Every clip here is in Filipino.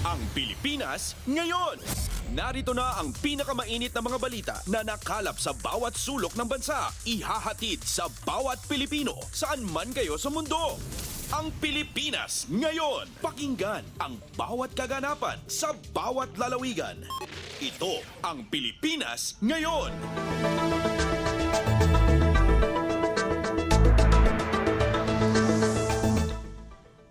Ang Pilipinas ngayon. Narito na ang pinakamainit na mga balita na nakalap sa bawat sulok ng bansa. Ihahatid sa bawat Pilipino saan man kayo sa mundo. Ang Pilipinas ngayon. Pakinggan ang bawat kaganapan sa bawat lalawigan. Ito ang Pilipinas ngayon.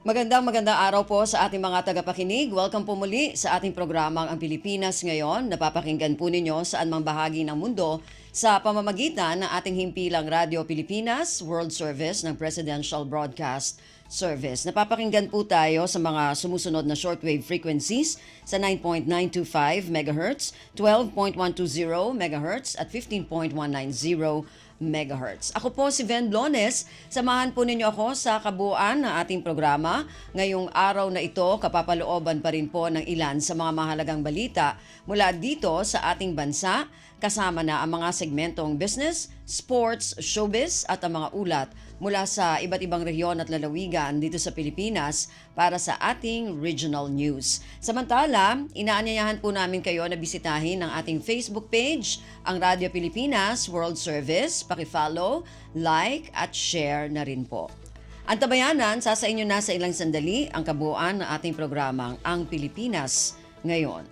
Magandang araw po sa ating mga tagapakinig. Welcome po muli sa ating programang Ang Pilipinas Ngayon. Napapakinggan po ninyo saan mang bahagi ng mundo sa pamamagitan ng ating himpilang Radyo Pilipinas, World Service ng Presidential Broadcast Service. Napapakinggan po tayo sa mga sumusunod na shortwave frequencies sa 9.925 MHz, 12.120 MHz at 15.190 MHz. Ako po si Ven Blones. Samahan po ninyo ako sa kabuuan ng ating programa. Ngayong araw na ito, kapapalooban pa rin po ng ilan sa mga mahalagang balita mula dito sa ating bansa, kasama na ang mga segmentong business, sports, showbiz at ang mga ulat mula sa iba't ibang rehiyon at lalawigan dito sa Pilipinas para sa ating regional news. Samantala, inaanyayahan po namin kayo na bisitahin ang ating Facebook page, ang Radyo Pilipinas World Service. Paki-follow, like at share na rin po. Ang tabayanan, sa inyo na sa ilang sandali ang kabuuan ng ating programang Ang Pilipinas Ngayon.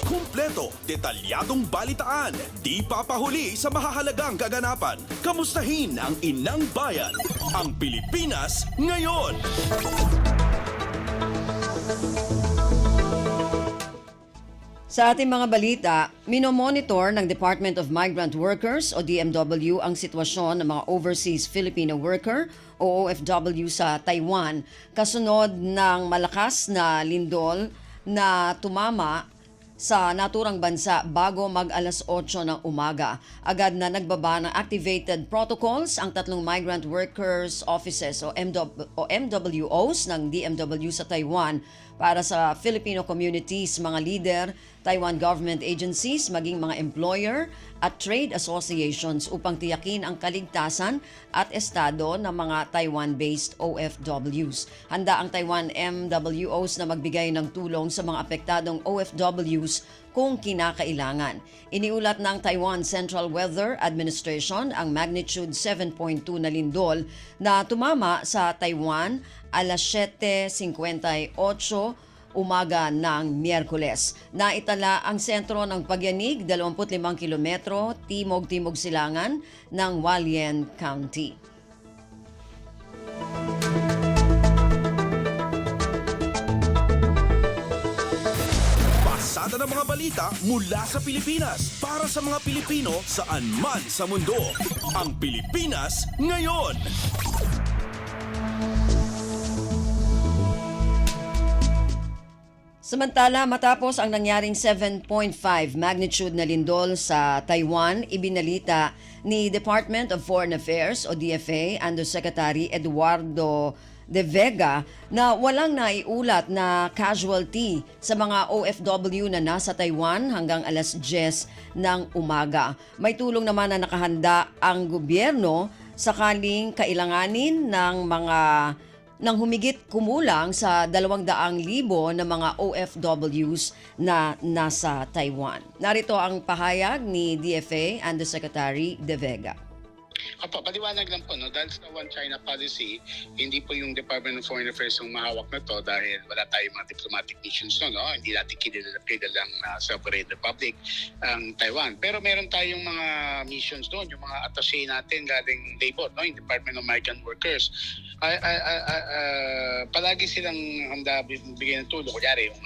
Kumpleto, detalyadong balitaan, di papahuli sa mahahalagang kaganapan. Kamustahin ang inang bayan, ang Pilipinas ngayon. Sa ating mga balita, minomonitor ng Department of Migrant Workers o DMW ang sitwasyon ng mga overseas Filipino worker o OFW sa Taiwan kasunod ng malakas na lindol na tumama sa naturang bansa bago mag-alas 8 ng umaga. Agad na nagbaba ng activated protocols ang tatlong migrant workers offices o MWOs ng DMW sa Taiwan para sa Filipino communities, mga leader, Taiwan government agencies, maging mga employer at trade associations upang tiyakin ang kaligtasan at estado ng mga Taiwan-based OFWs. Handa ang Taiwan MWOs na magbigay ng tulong sa mga apektadong OFWs kung kinakailangan. Iniulat ng Taiwan Central Weather Administration ang magnitude 7.2 na lindol na tumama sa Taiwan alas 7:58 umaga ng Miyerkules. Naitala ang sentro ng pagyanig 25 kilometro timog-timog silangan ng Hualien County. Pasada ng mga balita mula sa Pilipinas para sa mga Pilipino saan man sa mundo. Ang Pilipinas ngayon. Samantala, matapos ang nangyaring 7.5 magnitude na lindol sa Taiwan, ibinalita ni Department of Foreign Affairs o DFA Undersecretary Eduardo De Vega na walang naiulat na casualty sa mga OFW na nasa Taiwan hanggang alas 10 ng umaga. May tulong naman na nakahanda ang gobyerno sakaling kailanganin ng humigit kumulang sa 200,000 na mga OFWs na nasa Taiwan. Narito ang pahayag ni DFA Undersecretary De Vega. Opo, paliwanag lang po, no? Dahil sa One China policy, hindi po yung Department of Foreign Affairs ang mahawak na to dahil wala tayong mga diplomatic missions, no? Hindi natin kilalang sovereign republic ang Taiwan. Pero meron tayong mga missions doon, yung mga attaché natin galing labor, no? Yung Department of Migrant Workers. Palagi silang handa bigyan ng tulong. Kunyari, yung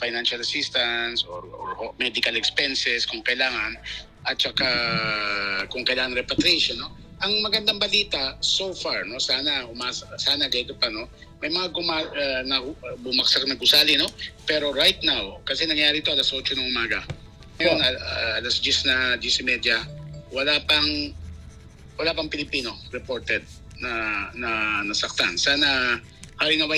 financial assistance or medical expenses kung kailangan, at saka kung kailangan repatriation, no? Ang magandang balita so far, no, sana ganito pa, no, may mga bumaksak na gusali, no, pero right now kasi nangyari to alas 8 ng umaga, ngayon alas 10 na 10:30, wala pang Pilipino reported na nasaktan. Sana halimbawa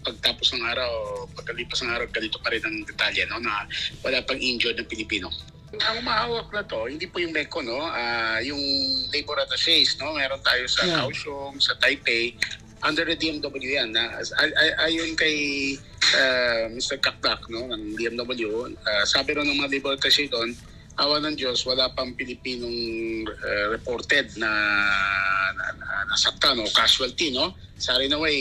pagtapos ng araw, pagkalipas ng araw, ganito pa rin ang detalye, no, na wala pang injured ng Pilipino. Ang umahawak na to, hindi po yung MECO, no? Yung labor attachés, no? Meron tayo sa Kaohsiung, sa Taipei, under the DMW yan. Ayon kay Mr. Kakdak, no, ng DMW, sabi rin ng mga laboratory doon, awa ng Diyos, wala pang Pilipinong reported na nasaktan o casualty, no? Sa Rinaway,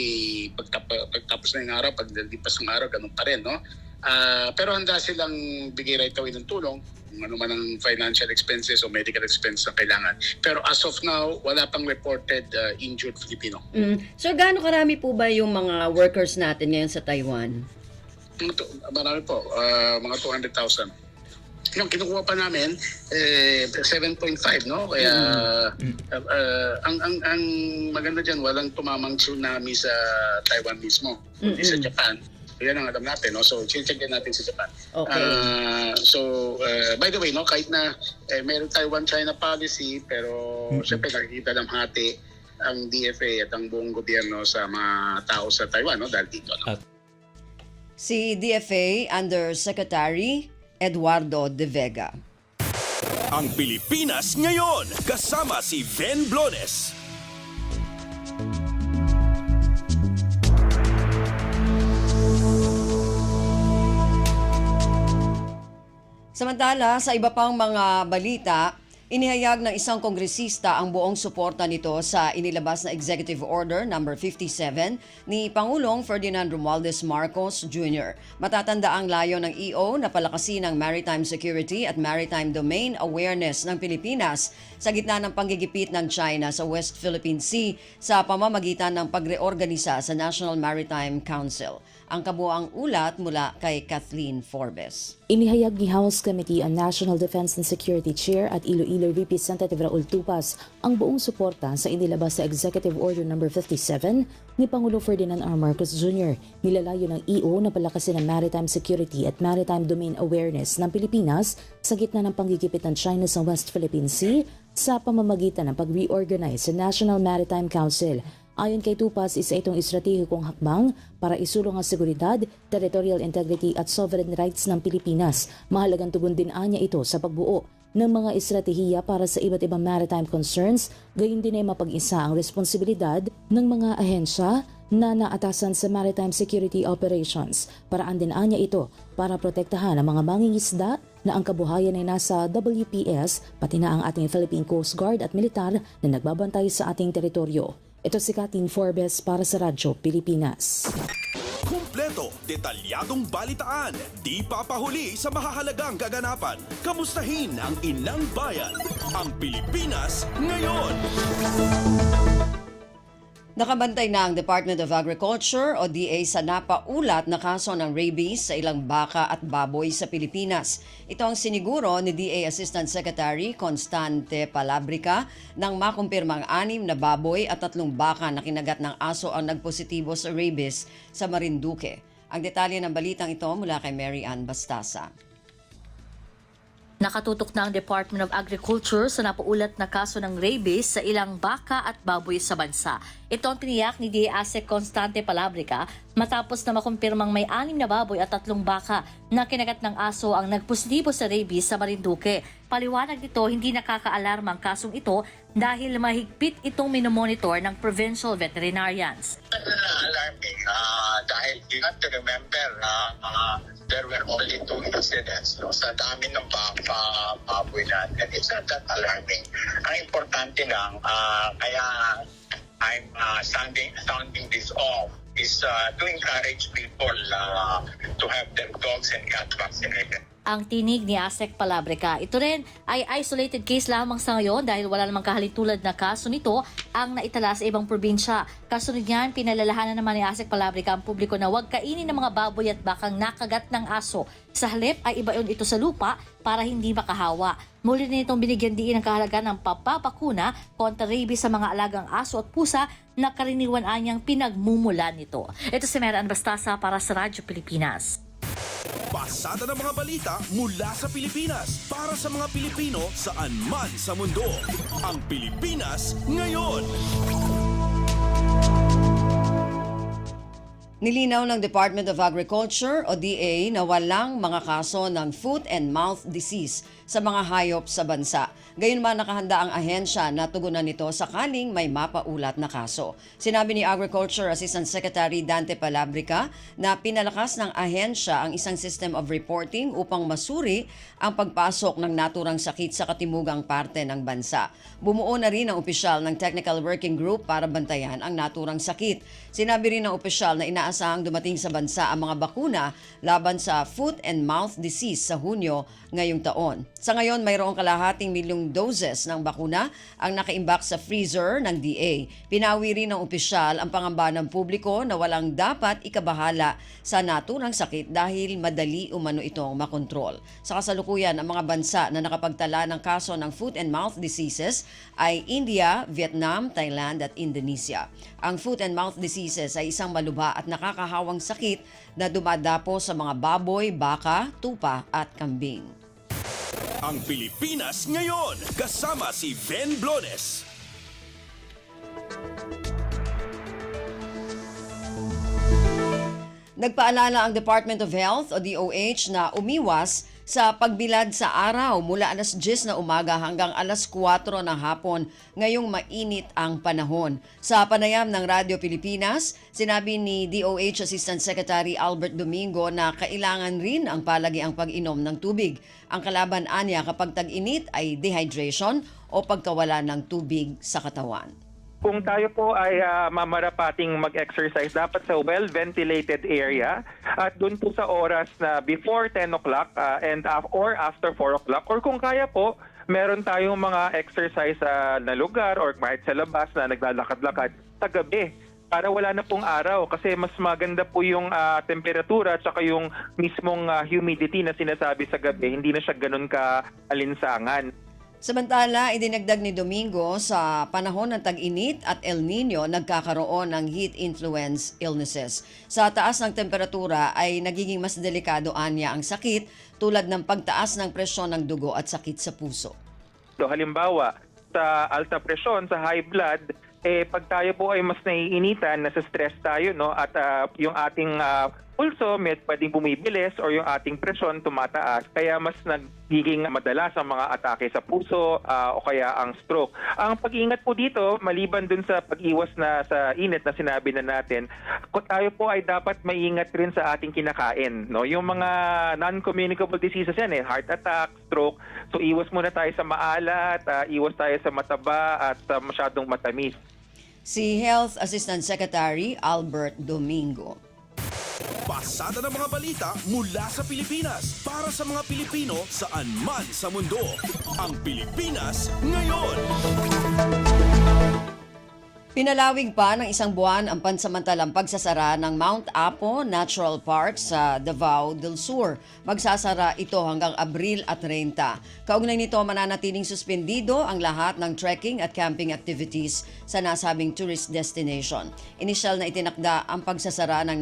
pagtapos na yung araw, paglipas ng araw, ganun pa rin, no? Pero handa silang bigay right away ng tulong, kung ano man ang financial expenses o medical expenses na kailangan. Pero as of now, wala pang reported injured Filipino. Sir, gaano karami po ba yung mga workers natin ngayon sa Taiwan? Marami po, mga 200,000. Yung kinukuha pa namin 7.5, no, kaya ang maganda diyan, walang tumamang tsunami sa Taiwan mismo, kundi sa Japan. Yan ang alam natin, no, so check din natin sa Japan. Okay. By the way, no, kahit na meron Taiwan-China policy, pero syempre nakikita ng hati ang DFA at ang buong gobyerno sa mga tao sa Taiwan, no, dahil dito, no. Si DFA Undersecretary Eduardo De Vega. Ang Pilipinas ngayon, kasama si Ven Blones. Samantala, sa iba pang mga balita, inihayag ng isang kongresista ang buong suporta nito sa inilabas na Executive Order No. 57 ni Pangulong Ferdinand Romualdez Marcos Jr. Matatanda ang layo ng EO na palakasin ang maritime security at maritime domain awareness ng Pilipinas sa gitna ng panggigipit ng China sa West Philippine Sea sa pamamagitan ng pagreorganisa sa National Maritime Council. Ang kabuuang ulat mula kay Kathleen Forbes. Inihayag ni House Committee on National Defense and Security Chair at Iloilo Representative Raul Tupas ang buong suporta sa inilabas sa Executive Order No. 57 ni Pangulo Ferdinand R. Marcos Jr. Nilalayo ng EO na palakasin ang maritime security at maritime domain awareness ng Pilipinas sa gitna ng panggigipit ng China sa West Philippine Sea sa pamamagitan ng pag-reorganize sa National Maritime Council. Ayon kay Tupas, isa itong estratehikong hakbang para isulong ang seguridad, territorial integrity at sovereign rights ng Pilipinas. Mahalagang tugon din anya ito sa pagbuo ng mga estratehiya para sa iba't ibang maritime concerns, gayon din ay mapag-isa ang responsibilidad ng mga ahensya na naatasan sa maritime security operations. Paraan din anya ito para protektahan ang mga mangingisda na ang kabuhayan ay nasa WPS, pati na ang ating Philippine Coast Guard at militar na nagbabantay sa ating teritoryo. Ito si Kathleen Forbes para sa Radyo Pilipinas. Kumpleto, detalyadong balitaan, di papahuli sa mahahalagang kaganapan. Kamustahin ang inang bayan, ang Pilipinas ngayon. Nakabantay na ang Department of Agriculture o DA sa napaulat na kaso ng rabies sa ilang baka at baboy sa Pilipinas. Ito ang siniguro ni DA Assistant Secretary Constante Palabrica nang makumpirmang 6 na baboy at 3 baka na kinagat ng aso ang nagpositibo sa rabies sa Marinduque. Ang detalye ng balitang ito mula kay Mary Ann Bastasa. Nakatutok na ang Department of Agriculture sa napaulat na kaso ng rabies sa ilang baka at baboy sa bansa. Ito ang tiniyak ni DA Constante Palabrica matapos na makumpirmang may 6 na baboy at 3 baka na kinagat ng aso ang nagpositibo sa rabies sa Marinduque. Paliwanag nito, hindi nakakaalarma ang kasong ito dahil mahigpit itong minomonitor ng provincial veterinarians. Alarming dahil you have to remember there were only 2 incidents, no? Sa dami ng baboy natin. It's not that alarming. Ang importante lang, kaya I'm sounding this off is to encourage people to have their dogs and cats vaccinated. Ang tinig ni ASEC Palabrica, ito rin ay isolated case lamang sa ngayon dahil wala namang kahalintulad na kaso nito ang naitala sa ibang probinsya. Kasunod niyan, pinalalahanan naman ni ASEC Palabrica ang publiko na huwag kainin ng mga baboy at bakang nakagat ng aso. Sa halip ay ibaon ito sa lupa para hindi makahawa. Muli na itong binigyan diin ang kahalagaan ng papapakuna kontra rabies sa mga alagang aso at pusa na karaniwan anyang pinagmumulan nito. Ito si Mary Ann Bastasa para sa Radyo Pilipinas. Pasada ng mga balita mula sa Pilipinas para sa mga Pilipino saan man sa mundo. Ang Pilipinas ngayon. Nilinaw ng Department of Agriculture o DA na walang mga kaso ng foot and mouth disease sa mga hayop sa bansa. Gayunman nakahanda ang ahensya na tugunan nito sakaling may mapaulat na kaso. Sinabi ni Agriculture Assistant Secretary Dante Palabrica na pinalakas ng ahensya ang isang system of reporting upang masuri ang pagpasok ng naturang sakit sa katimugang parte ng bansa. Bumuo na rin ang opisyal ng Technical Working Group para bantayan ang naturang sakit. Sinabi rin ng opisyal na inaasahang dumating sa bansa ang mga bakuna laban sa foot and mouth disease sa Hunyo ngayong taon. Sa ngayon, mayroong kalahating milyong doses ng bakuna ang nakaimbak sa freezer ng DA. Pinawi rin ng opisyal ang pangamba ng publiko na walang dapat ikabahala sa naturang sakit dahil madali umano itong makontrol. Sa kasalukuyan, ang mga bansa na nakapagtala ng kaso ng foot and mouth diseases ay India, Vietnam, Thailand at Indonesia. Ang foot and mouth diseases ay isang malubha at nakakahawang sakit na dumadapo sa mga baboy, baka, tupa at kambing. Ang Pilipinas ngayon, kasama si Ben Blones. Nagpaalala ang Department of Health o DOH na umiwas sa pagbilad sa araw mula alas 10 na umaga hanggang alas 4 ng hapon ngayong mainit ang panahon. Sa panayam ng Radyo Pilipinas, sinabi ni DOH Assistant Secretary Albert Domingo na kailangan rin ang palagiang pag-inom ng tubig. Ang kalaban anya kapag tag-init ay dehydration o pagkawala ng tubig sa katawan. Kung tayo po ay mamarapating mag-exercise, dapat sa well-ventilated area at doon po sa oras na before 10 o'clock or after 4 o'clock. Or kung kaya po, meron tayong mga exercise na lugar or kahit sa labas na naglalakad-lakad sa gabi para wala na pong araw kasi mas maganda po yung temperatura at saka yung mismong humidity na sinasabi sa gabi. Hindi na siya ganun ka-alinsangan. Samantala, idinagdag ni Domingo sa panahon ng tag-init at El Nino nagkakaroon ng heat influence illnesses. Sa taas ng temperatura ay nagiging mas delikado anya ang sakit tulad ng pagtaas ng presyon ng dugo at sakit sa puso. So, halimbawa, sa alta presyon, sa high blood, pag tayo po ay mas naiinitan, nasa stress tayo, no, at yung ating pulso pwedeng bumibilis or yung ating presyon tumataas, kaya mas nagiging madalas ang mga atake sa puso o kaya ang stroke. Ang pag-iingat po dito, maliban dun sa pag-iwas na sa init na sinabi na natin, tayo po ay dapat maingat rin sa ating kinakain. No? Yung mga non-communicable diseases yan, heart attack, stroke, so iwas muna tayo sa maalat, iwas tayo sa mataba at masyadong matamis. Si Health Assistant Secretary Albert Domingo. Pasada ng mga balita mula sa Pilipinas para sa mga Pilipino saan man sa mundo. Ang Pilipinas ngayon. Pinalawig pa ng isang buwan ang pansamantalang pagsasara ng Mount Apo Natural Park sa Davao del Sur. Magsasara ito hanggang Abril at 30. Kaugnay nito, mananatiling suspendido ang lahat ng trekking at camping activities sa nasabing tourist destination. Inisyal na itinakda ang pagsasara ng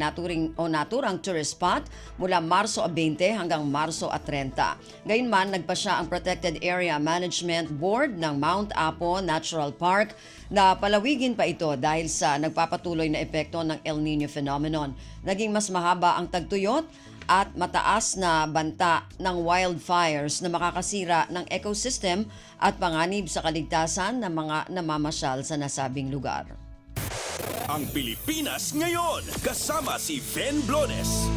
naturang tourist spot mula Marso 20 hanggang Marso 30. Gayunman, nagpasya ang Protected Area Management Board ng Mount Apo Natural Park na palawigin pa ito dahil sa nagpapatuloy na epekto ng El Nino phenomenon. Naging mas mahaba ang tagtuyot at mataas na banta ng wildfires na makakasira ng ecosystem at panganib sa kaligtasan ng mga namamasyal sa nasabing lugar. Ang Pilipinas ngayon, kasama si Ben Blones.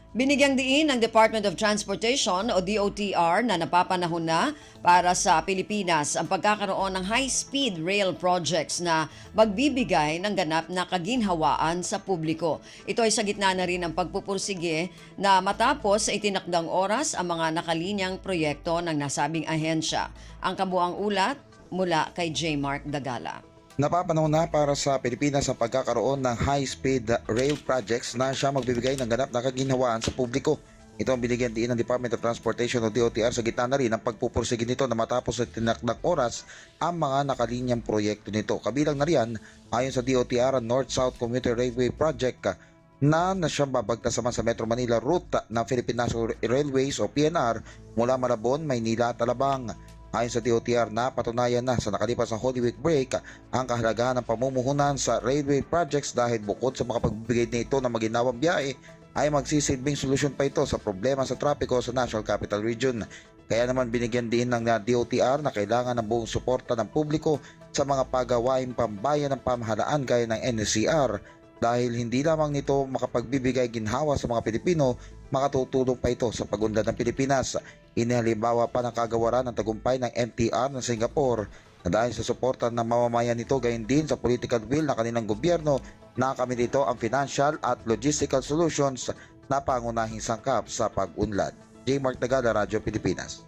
Binigyang diin ng Department of Transportation o DOTR na napapanahon na para sa Pilipinas ang pagkakaroon ng high-speed rail projects na magbibigay ng ganap na kaginhawaan sa publiko. Ito ay sa gitna na rin ng pagpupursige na matapos sa itinakdang oras ang mga nakalinyang proyekto ng nasabing ahensya. Ang kabuang ulat mula kay J. Mark Dagala. Napapanahon na para sa Pilipinas ang pagkakaroon ng high-speed rail projects na siya magbibigay ng ganap na kaginhawaan sa publiko. Ito ang binigyan diin ng Department of Transportation o DOTR sa gitna na rin ang pagpupursige nito na matapos sa tinakdang oras ang mga nakalinyang proyekto nito. Kabilang na riyan, ayon sa DOTR, ang North-South Commuter Railway Project na siyang babagtasaman sa Metro Manila route ng Philippine National Railways o PNR mula Malabon, Maynila at Alabang. Ayon sa DOTR, napatunayan na sa nakalipas na Holy Week break ang kahalagahan ng pamumuhunan sa railway projects dahil bukod sa makapagbigay nito ng maginawang biyahe ay magsisilbing solusyon pa ito sa problema sa trapiko sa National Capital Region. Kaya naman binigyan din ng DOTR na kailangan ng buong suporta ng publiko sa mga pagawaing pambayan ng pamahalaan gaya ng NCR dahil hindi lamang nito makapagbibigay ginhawa sa mga Pilipino, makatutulong pa ito sa pag-unlad ng Pilipinas. Inihalimbawa pa ng kagawaran ng tagumpay ng MTR ng Singapore na dahil sa suporta ng mamamayan nito gayon din sa political will ng kanilang gobyerno, nakamit ito ang financial at logistical solutions na pangunahing sangkap sa pag-unlad. J. Mark Tagala, Radyo Pilipinas.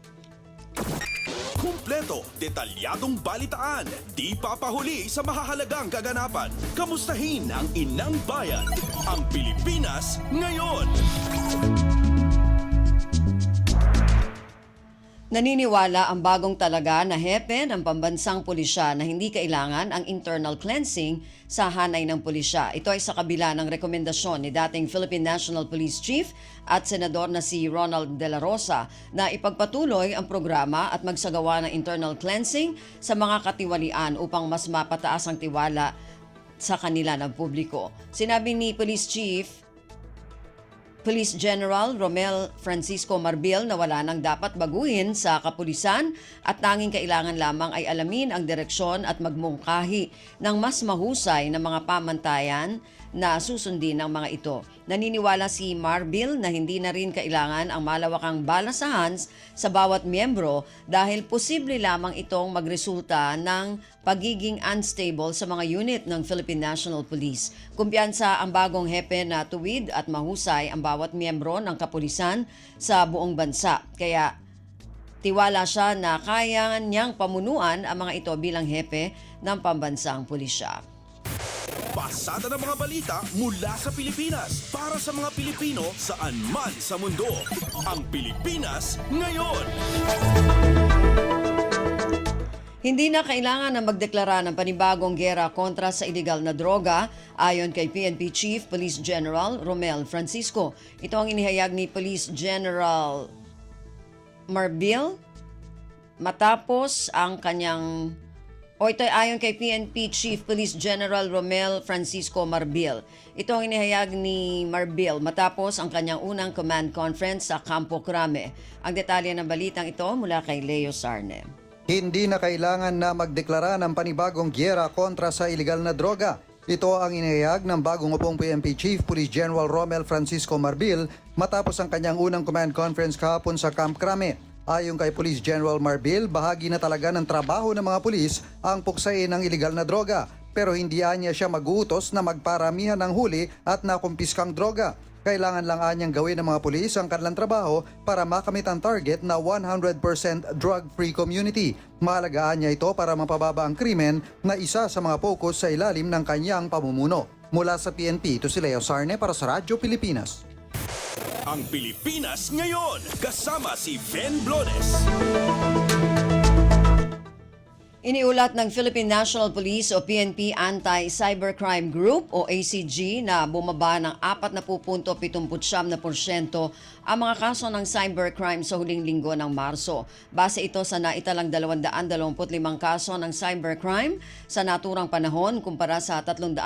Kumpleto, detalyadong balitaan, di papahuli sa mahahalagang kaganapan. Kamustahin ang inang bayan, ang Pilipinas ngayon. Naniniwala ang bagong talaga na hepe ng pambansang pulisya na hindi kailangan ang internal cleansing sa hanay ng pulisya. Ito ay sa kabila ng rekomendasyon ni dating Philippine National Police Chief at Senador na si Ronald De La Rosa na ipagpatuloy ang programa at magsagawa ng internal cleansing sa mga katiwalian upang mas mapataas ang tiwala sa kanila ng publiko. Sinabi ni Police General Romel Francisco Marbil na wala nang dapat baguhin sa kapulisan at tanging kailangan lamang ay alamin ang direksyon at magmungkahi ng mas mahusay na mga pamantayan na susundin ng mga ito. Naniniwala si Marbil na hindi na rin kailangan ang malawakang balasahan sa bawat miyembro dahil posible lamang itong magresulta ng pagiging unstable sa mga unit ng Philippine National Police. Kumpiyansa ang bagong hepe na tuwid at mahusay ang bawat miyembro ng kapulisan sa buong bansa. Kaya tiwala siya na kaya niyang pamunuan ang mga ito bilang hepe ng pambansang pulisya. Pasada ng mga balita mula sa Pilipinas para sa mga Pilipino saan man sa mundo. Ang Pilipinas ngayon. Hindi na kailangan na magdeklara ng panibagong giyera kontra sa iligal na droga ayon kay PNP Chief Police General Romel Francisco. Ito ang inihayag ni Police General Marbil matapos ang kanyang ito ay ayon kay PNP Chief Police General Romel Francisco Marbil. Ito ang inihayag ni Marbil matapos ang kanyang unang command conference sa Campo Crame. Ang detalye ng balitang ito mula kay Leo Sarne. Hindi na kailangan na magdeklara ng panibagong giyera kontra sa iligal na droga. Ito ang inihayag ng bagong upong PNP Chief Police General Romel Francisco Marbil matapos ang kanyang unang command conference kahapon sa Camp Crame. Ayon kay Police General Marbil, bahagi na talaga ng trabaho ng mga pulis ang puksain ng iligal na droga. Pero hindi niya siya mag-uutos na magparamihan ng huli at nakumpiskang droga. Kailangan lang anyang gawin ng mga pulis ang kanilang trabaho para makamit ang target na 100% drug-free community. Mahalagaan niya ito para mapababa ang krimen na isa sa mga focus sa ilalim ng kanyang pamumuno. Mula sa PNP, ito si Leo Sarne para sa Radyo Pilipinas. Ang Pilipinas ngayon, kasama si Ben Blones. Iniulat ng Philippine National Police o PNP Anti-Cybercrime Group o ACG na bumaba ng 40.79% ang mga kaso ng cybercrime sa huling linggo ng Marso. Base ito sa naitalang 225 kaso ng cybercrime sa naturang panahon kumpara sa 380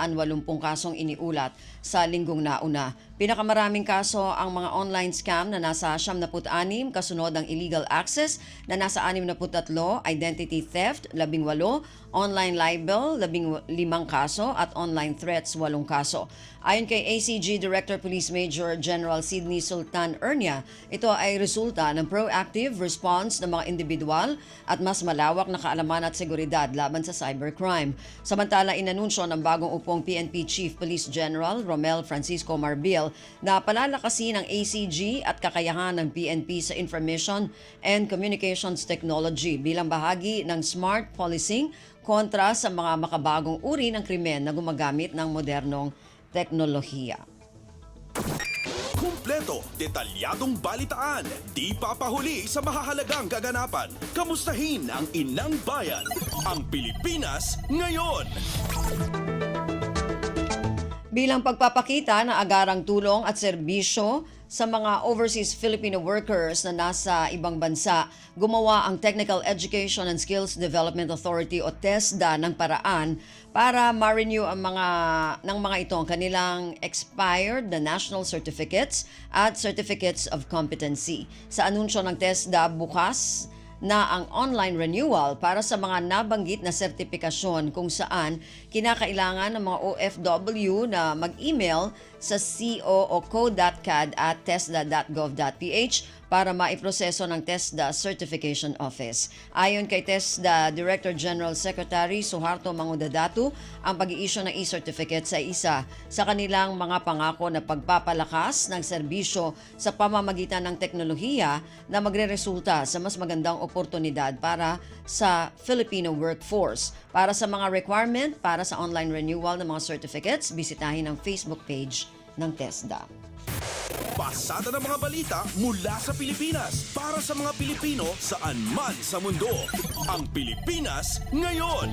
kasong iniulat sa linggong nauna. Pinakamaraming kaso ang mga online scam na nasa 76, kasunod ang illegal access na nasa 63, identity theft 18, online libel 15 kaso at online threats 8 kaso. Ayon kay ACG Director Police Major General Sidney Sultan Ernia, ito ay resulta ng proactive response ng mga individual at mas malawak na kaalaman at seguridad laban sa cybercrime. Samantala, inanunsyo ng bagong upong PNP Chief Police General Romel Francisco Marbil na palalakasin ng ACG at kakayahan ng PNP sa Information and Communications Technology bilang bahagi ng smart policing kontra sa mga makabagong uri ng krimen na gumagamit ng modernong teknolohiya. Kumpleto, detalyadong balitaan, di papahuli sa mahahalagang kaganapan. Kamustahin ang inang bayan, ang Pilipinas ngayon. Bilang pagpapakita na agarang tulong at serbisyo sa mga overseas Filipino workers na nasa ibang bansa, gumawa ang Technical Education and Skills Development Authority o TESDA ng paraan para ma-renew ng mga ito ang kanilang expired na national certificates at certificates of competency. Sa anunsyo ng TESDA, bukas na ang online renewal para sa mga nabanggit na sertipikasyon kung saan kinakailangan ng mga OFW na mag-email sa co.co.cad@tesda.gov.ph para maiproseso ng TESDA Certification Office. Ayon kay TESDA Director General Secretary Suharto Mangudadatu, ang pag-i-issue ng e-certificates ay isa sa kanilang mga pangako na pagpapalakas ng serbisyo sa pamamagitan ng teknolohiya na magreresulta sa mas magandang oportunidad para sa Filipino workforce. Para sa mga requirement para sa online renewal ng mga certificates, bisitahin ang Facebook page ng TESDA. Pasada ng mga balita mula sa Pilipinas para sa mga Pilipino saan man sa mundo. Ang Pilipinas ngayon.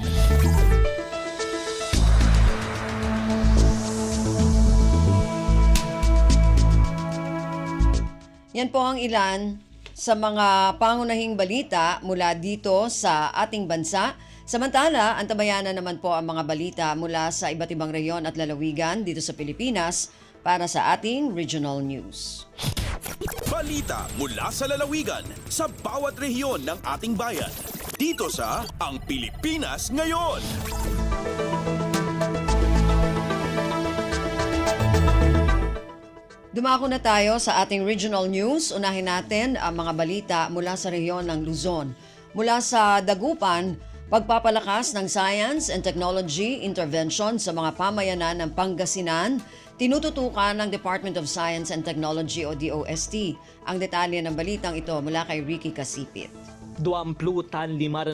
Yan po ang ilan sa mga pangunahing balita mula dito sa ating bansa. Samantala, antabayanan naman po ang mga balita mula sa iba't ibang reyon at lalawigan dito sa Pilipinas para sa ating regional news. Balita mula sa lalawigan sa bawat rehiyon ng ating bayan. Dito sa Ang Pilipinas Ngayon. Dumako na tayo sa ating regional news. Unahin natin ang mga balita mula sa rehiyon ng Luzon. Mula sa Dagupan, pagpapalakas ng science and technology intervention sa mga pamayanan ng Pangasinan, tinututukan ng Department of Science and Technology o DOST. Ang detalye ng balitang ito mula kay Ricky Kasipit. 25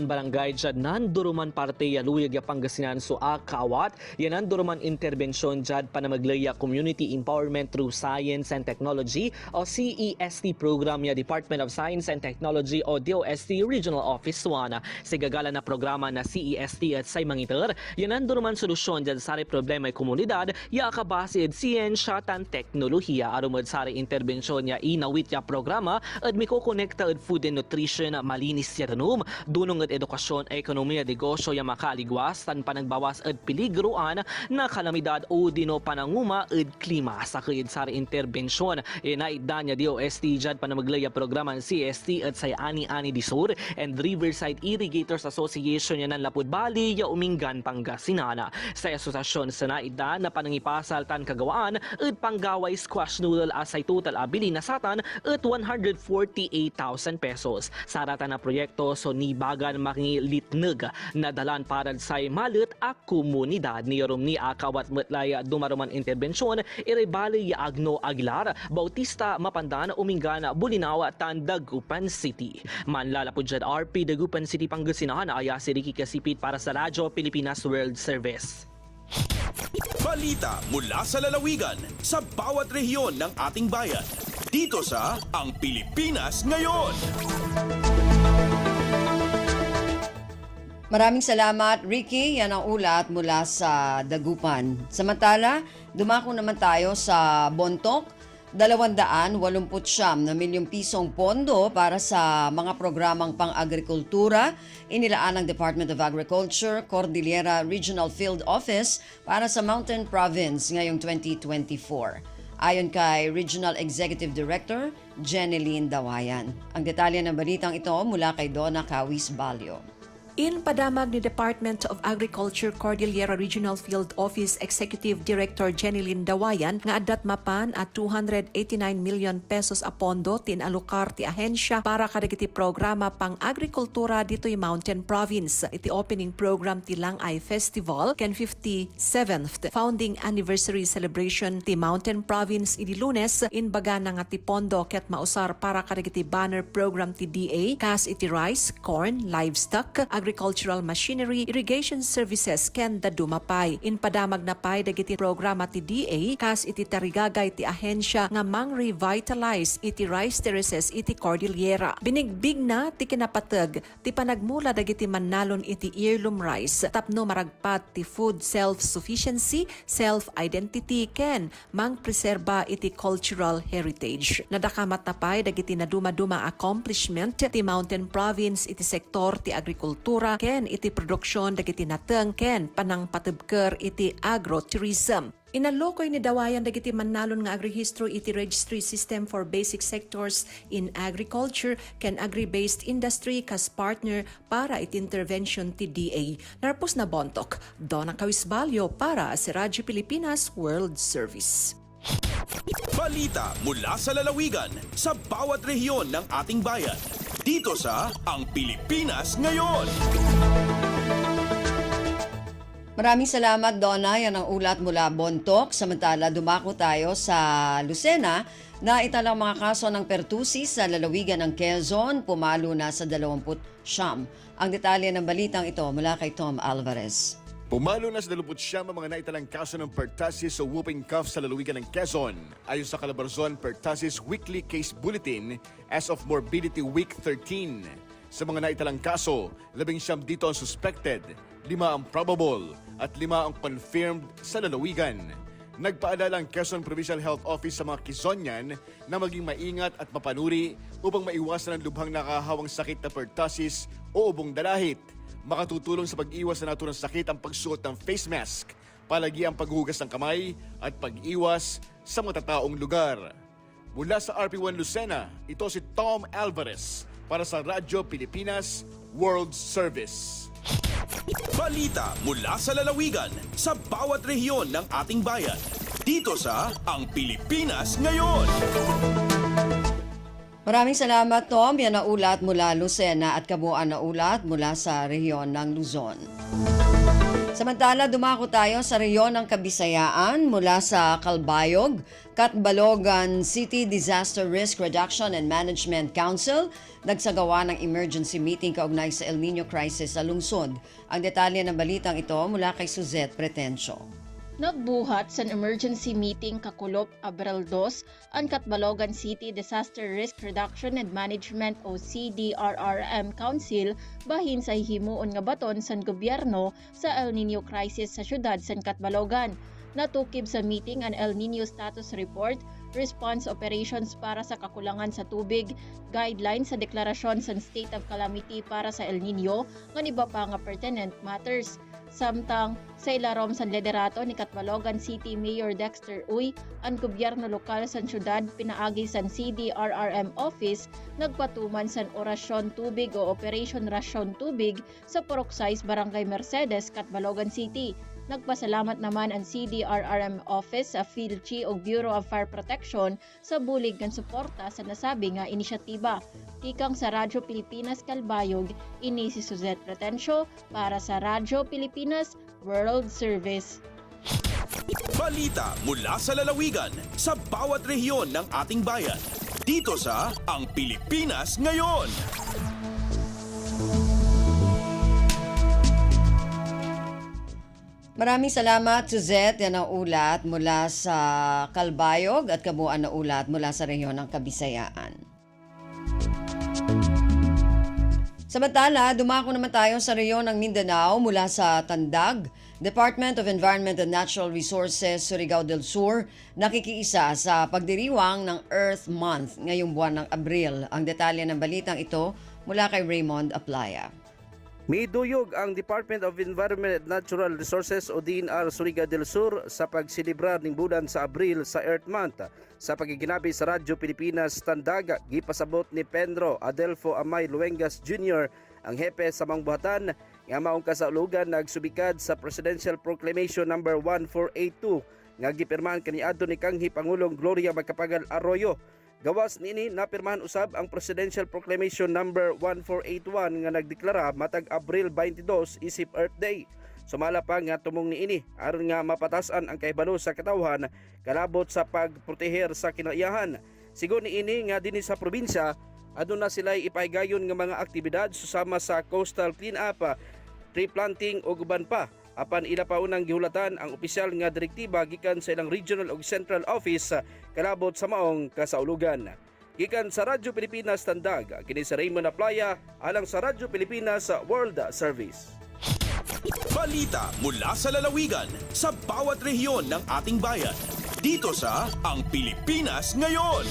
barangay dyan nanduruman parte yaluyag ya Pangasinan so akawat yan nanduruman interbensyon dyan panamaglaya Community Empowerment through Science and Technology o CEST program ya Department of Science and Technology o DOST Regional Office 1 sigagala na programa na CEST at say mangiter yan nanduruman solusyon dyan sa problema ay komunidad ya akabasid siyensya tan teknolohiya arumad sa interbensyon ya inawit ya programa at mikokonekta at food and nutrition malinis ya tanum, dunong at edukasyon, ekonomiya, negosyo, ya makaligwas, tan panagbawas at piligroan na kalamidad o dino pananguma at klima sa kayid sa interbensyon. Naida niya DOST dyan panamaglaya programa ng CST at say Ani-Ani di Sur and Riverside Irrigators Association yan ng Lapud Bali ya Umingan, Pangasinana. Sa asosasyon sa naida na panangipasal tan kagawaan at panggaway squash noodle asay total abili na satan at 148,000 pesos. Sarata na proyekto so nibagan makingilitneg na dalan para sa malit a komunidad ni Romni Akawat Metlaya dumaruman interbensyon irebali ya Agno Aguilar Bautista Mapandan Umingan Bulinawa tan Dagupan City. Manlalapod dyan RP Dagupan City Pangasinan aya si Ricky Kasipit para sa Radyo Pilipinas World Service. Balita mula sa lalawigan sa bawat rehiyon ng ating bayan. Dito sa Ang Pilipinas Ngayon. Maraming salamat, Ricky. Yan ang ulat mula sa Dagupan. Samantala, dumako naman tayo sa Bontoc. 289 na milyong pisong pondo para sa mga programang pang-agrikultura inilaan ng Department of Agriculture, Cordillera Regional Field Office para sa Mountain Province ngayong 2024. Ayon kay Regional Executive Director Jeneline Dawayan. Ang detalye ng balitang ito mula kay Donna Cawis Balyo. Inpadamag ni Department of Agriculture Cordillera Regional Field Office Executive Director Jeneline Dawayan nga adat mapan at 289 million pesos a pondo tinalukar ti ahensya para kadagiti programa pang agrikultura dito'y Mountain Province. Iti opening program ti Langay Festival ken 57th founding anniversary celebration ti Mountain Province idi Lunes inbaga na nga ti pondo ket mausar para kadagiti banner program ti DA kas iti rice, corn, livestock, agricultural machinery, irrigation services ken dadumapay. Inpadamag na pay dagiti programa ti DA kas iti tarigagay ti ahensya nga mang-revitalize iti rice terraces iti Cordillera. Binigbig na ti kinapateg ti panagmula dagiti mannalon iti heirloom rice tapno maragpat ti food self-sufficiency, self-identity ken mang-preserba iti cultural heritage. Nadakamat na pay dagiti naduma-duma accomplishment ti Mountain Province iti sektor ti agrikultura ken iti produksyon dagiti nateng ken panangpatebker iti agrotourism. Inalokoy ni Dawayan dagiti mannalon nga agrihistro iti registry system for basic sectors in agriculture ken agri-based industry kas partner para iti intervention ti DA. Narpos na bontok, Donna Cawisbalyo para sa Radyo Pilipinas World Service. Balita mula sa lalawigan sa bawat rehiyon ng ating bayan. Dito sa Ang Pilipinas Ngayon. Maraming salamat, Donna. Yan ang ulat mula Bontok. Samantala, dumako tayo sa Lucena na italang mga kaso ng pertusis sa lalawigan ng Quezon. Pumalo na sa 20 siyam. Ang detalye ng balitang ito mula kay Tom Alvarez. Pumalo na sa 20 ang mga naitalang kaso ng pertussis o whooping cough sa lalawigan ng Quezon. Ayon sa Calabarzon Pertussis Weekly Case Bulletin as of Morbidity Week 13. Sa mga naitalang kaso, 19 dito ang suspected, 5 ang probable at 5 ang confirmed sa lalawigan. Nagpaalala ang Quezon Provincial Health Office sa mga Quezonian na maging maingat at mapanuri upang maiwasan ang lubhang nakahawang sakit na pertussis o ubong dalahit. Makatutulong sa pag-iwas sa naturang sakit ang pagsuot ng face mask, palagi ang paghugas ng kamay at pag-iwas sa matataong lugar. Mula sa RP1 Lucena, ito si Tom Alvarez para sa Radyo Pilipinas World Service. Balita mula sa lalawigan sa bawat rehiyon ng ating bayan. Dito sa Ang Pilipinas Ngayon. Maraming salamat, Tom. Yan ang ulat mula Lucena at kabuuan na ulat mula sa rehiyon ng Luzon. Samantala, dumako tayo sa rehiyon ng Kabisayaan mula sa Calbayog, Catbalogan City Disaster Risk Reduction and Management Council nagsagawa ng emergency meeting kaugnay sa El Nino crisis sa lungsod. Ang detalye ng balitang ito mula kay Suzette Pretencio. Nagbuhat sa emergency meeting kakulop Abril 2 ang Catbalogan City Disaster Risk Reduction and Management o CDRRM Council bahin sa hihimuon nga baton sa gobyerno sa El Nino crisis sa syudad sa Catbalogan. Natukib sa meeting ang El Nino Status Report, response operations para sa kakulangan sa tubig, guidelines sa deklarasyon sa state of calamity para sa El Nino, ngan iba pa nga pertinent matters. Samtang sa ilarom sa liderato ni Catbalogan City Mayor Dexter Uy, ang gobyerno lokal sa syudad pinaagi sa CDRRM office nagpatuman sa orasyon tubig o Operation Rasyon Tubig sa Poroxais Barangay Mercedes, Catbalogan City. Nagpasalamat naman ang CDRRM office sa PhilChi o Bureau of Fire Protection sa bulig ng suporta sa nasabi nga inisyatiba. Tikang sa Radyo Pilipinas Calbayog, ini si Suzette Pretencio para sa Radyo Pilipinas World Service. Balita mula sa lalawigan sa bawat rehiyon ng ating bayan. Dito sa Ang Pilipinas Ngayon. Maraming salamat, Suzette. Yan ang ulat mula sa Calbayog at kabuuan na ulat mula sa rehiyon ng Kabisayaan. Samantala, dumako naman tayo sa rehiyon ng Mindanao mula sa Tandag. Department of Environment and Natural Resources, Surigao del Sur, nakikiisa sa pagdiriwang ng Earth Month ngayong buwan ng Abril. Ang detalye ng balitang ito mula kay Raymond Aplaya. Miduyog ang Department of Environment and Natural Resources o DNR Surigao del Sur sa pagsilibrar ng bulan sa Abril sa Earth Month. Sa pagiginabi sa Radyo Pilipinas Tandag, gipasabot ni Pedro Adelfo Amay Luengas Jr., ang hepe sa mangbuhatan, nga maong kasaulugan nagsubikad sa Presidential Proclamation No. 1482 nga gipirmahan kaniadto ni kanhi Pangulong Gloria Macapagal Arroyo. Gawas niini napirmahan usab ang Presidential Proclamation No. 1481 nga nagdeklara matag Abril 22 isip Earth Day. Sumala pa nga tumong niini aron nga mapatasan ang kahibalo sa katawhan kalabot sa pagproteher sa kinaiyahan. Sigon niini nga dinhi sa probinsya Ano na sila ipahigayon nga mga aktibidad susama sa coastal cleanup, tree planting o guban pa. Apan ila pa unang gihulatan ang opisyal nga direktiba gikan sa ilang regional ug central office kalabot sa maong kasaulugan. Gikan sa Radyo Pilipinas Tandag, kini si Raymond Aplaya alang sa Radyo Pilipinas World Service. Balita mula sa lalawigan sa bawat rehiyon ng ating bayan. Dito sa Ang Pilipinas Ngayon.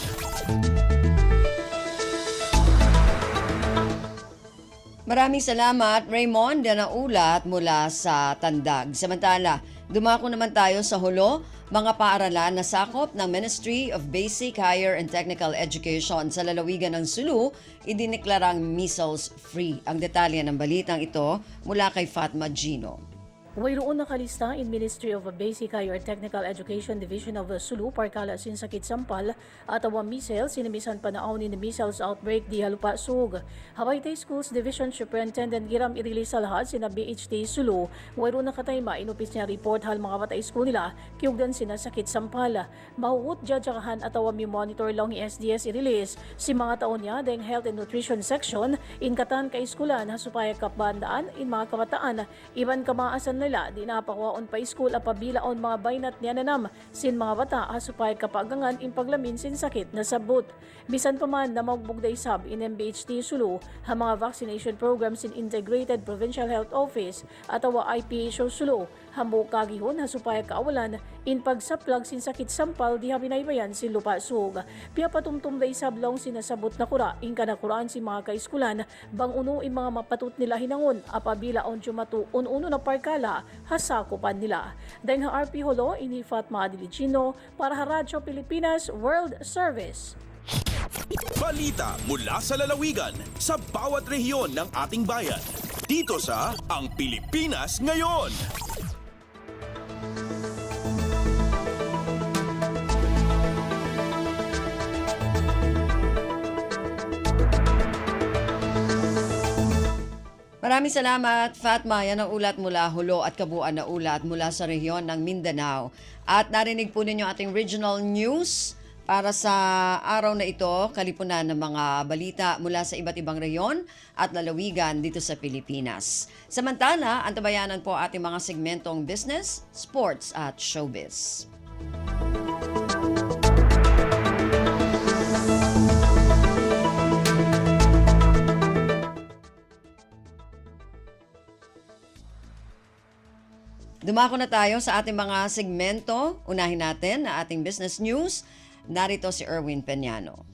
Maraming salamat, Raymond, na naulat mula sa Tandag. Samantala, dumako naman tayo sa hulo, mga paaralan na sakop ng Ministry of Basic, Higher and Technical Education sa lalawigan ng Sulu, idineklarang measles-free. Ang detalye ng balitang ito mula kay Fatma Gino. Mayroon nakalista in Ministry of Basic, Higher Technical Education Division of Sulu, Parkala, Sinsakit, Sampal at awa measles, sinimisan panaon ni measles outbreak di Halupa, Sug. Hawaii Schools Division Superintendent Giram Irili Salhad, sina BHT Sulu, mayroon nakatayma inupis niya report hal mga batay school nila, kiugdan sina Sakit, Sampal. Mahuot judgakahan at awa monitor lang ni SDS i-release si mga taon niya deng Health and Nutrition Section in katan ka iskulan hasupaya kapbandaan in mga kabataan, iban kamaasan nila di napakwaon pa school a pabilaon mga baynat niya nanam sin mga bata asupay kapagangan in paglamin sin sakit na sabot. Bisan pa man na magbugday sab in MBHT Sulu ha mga vaccination programs in Integrated Provincial Health Office at awa IPHO Sulu hambo kagihon hasupay kaawalan in pagsaplag sin sakit sampal di ha binaybayan sin Lupa, Sug. Pia patumtum day sablong sinasabot na kura in kanakuraan si mga kaiskulan bang uno in mga mapatut nila hinangon apabilaon jumatu uno na parkala hasakupan nila. Dahil ha RP Holo, ini Fatma Adilicino para sa Radyo Pilipinas World Service. Balita mula sa lalawigan sa bawat rehiyon ng ating bayan. Dito sa Ang Pilipinas Ngayon. Maraming salamat, Fatma. Yan ang ulat mula Hulo at kabuuan na ulat mula sa rehiyon ng Mindanao. At narinig po ninyo ating regional news para sa araw na ito, kalipunan ng mga balita mula sa iba't ibang rehiyon at lalawigan dito sa Pilipinas. Samantala, antabayanan po ating mga segmentong business, sports at showbiz. Dumako na tayo sa ating mga segmento. Unahin natin na ating business news. Narito si Erwin Peñano.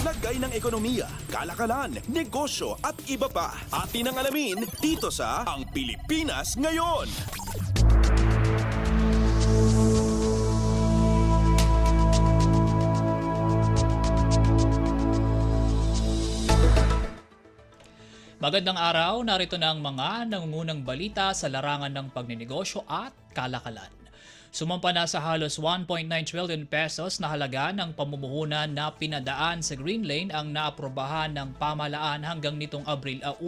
Lagay ng ekonomiya, kalakalan, negosyo at iba pa. Atin ang alamin dito sa Ang Pilipinas Ngayon. Magandang araw, narito na ang mga nangungunang balita sa larangan ng pagninegosyo at kalakalan. Sumampa na sa halos 1.9 trillion pesos na halaga ng pamumuhunan na pinadaan sa Green Lane ang naaprobahan ng pamahalaan hanggang nitong Abril 1.